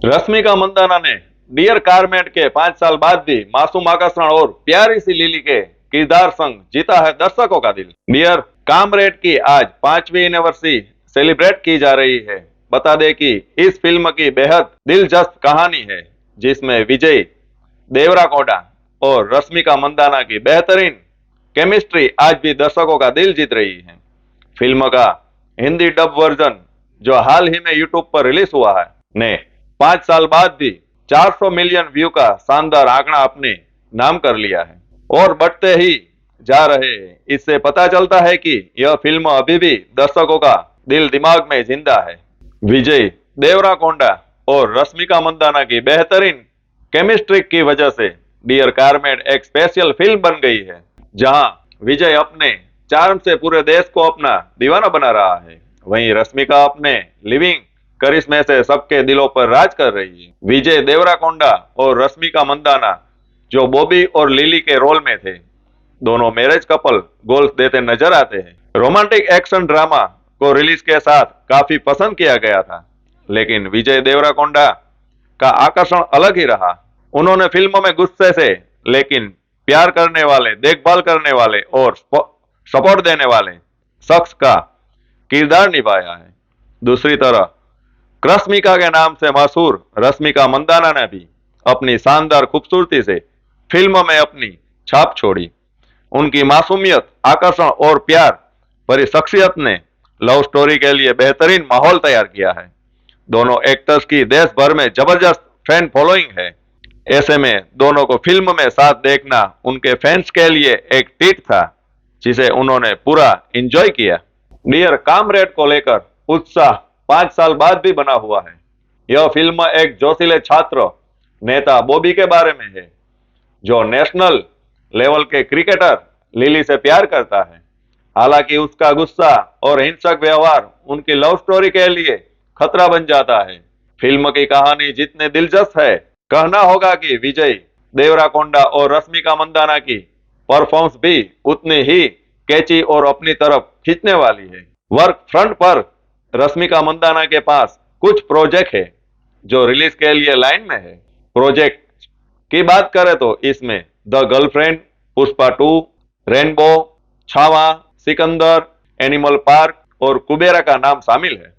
रश्मिका मंदाना ने डियर कारमेट के 5 साल बाद भी मासूम आकर्षण और प्यारी सी लिली के किरदार संग जीता है दर्शकों का दिल। डियर कामरेड की आज 5वीं एनिवर्सरी सेलिब्रेट की जा रही है। बता दें कि इस फिल्म की बेहद दिलचस्प कहानी है, जिसमें विजय देवराकोंडा और रश्मिका मंदाना की बेहतरीन केमिस्ट्री आज भी दर्शकों का दिल जीत रही है। फिल्म का हिंदी डब वर्जन, जो हाल ही में यूट्यूब पर रिलीज हुआ है, ने 5 साल बाद भी 400 मिलियन व्यू का शानदार आंकड़ा अपने नाम कर लिया है और बढ़ते ही जा रहे हैं। इससे पता चलता है कि यह फिल्म अभी भी दर्शकों का दिल दिमाग में जिंदा है। विजय देवराकोंडा और रश्मिका मंदाना की बेहतरीन केमिस्ट्री की वजह से डियर कारमेड एक स्पेशल फिल्म बन गई है, जहां विजय अपने चार्म से पूरे देश को अपना दीवाना बना रहा है, वहीं रश्मिका अपने लिविंग करिश्मे से सबके दिलों पर राज कर रही है। विजय देवराकोंडा और रश्मिका मंदाना, जो बॉबी और लिली के रोल में थे, दोनों मैरिज कपल गोल्स देते नजर आते हैं। रोमांटिक एक्शन ड्रामा को रिलीज के साथ काफी पसंद किया गया था, लेकिन विजय देवराकोंडा का आकर्षण अलग ही रहा। उन्होंने फिल्मों में गुस्से से लेकिन प्यार करने वाले, देखभाल करने वाले और सपोर्ट देने वाले शख्स का किरदार निभाया है। दूसरी तरफ रश्मिका के नाम से मशहूर रश्मिका मंदाना ने भी अपनी शानदार खूबसूरती से फिल्म में अपनी छाप छोड़ी। उनकी मासूमियत, आकर्षण और प्यार भरी शख्सियत ने लव स्टोरी के लिए बेहतरीन माहौल तैयार किया है। दोनों एक्टर्स की देश भर में जबरदस्त फैन फॉलोइंग है। ऐसे में दोनों को फिल्म में साथ देखना उनके फैंस के लिए एक ट्रीट था, जिसे उन्होंने पूरा एंजॉय किया। डियर कामरेड को लेकर उत्साह 5 साल बाद भी बना हुआ है। यह फिल्म एक जोशीले छात्र नेता बॉबी के बारे में है, जो नेशनल लेवल के क्रिकेटर लिली से प्यार करता है। हालांकि उसका गुस्सा और हिंसक व्यवहार उनकी लव स्टोरी के लिए खतरा बन जाता है। फिल्म की कहानी जितनी दिलचस्प है, कहना होगा कि विजय देवराकोंडा और रश्मिका मंदाना की परफॉर्मेंस भी उतनी ही कैची और अपनी तरफ खींचने वाली है। वर्क फ्रंट पर रश्मिका मंदाना के पास कुछ प्रोजेक्ट है जो रिलीज के लिए लाइन में है। प्रोजेक्ट की बात करें तो इसमें the girlfriend, Pushpa 2, rainbow, Chhaava, Sikandar, animal park और कुबेरा का नाम शामिल है।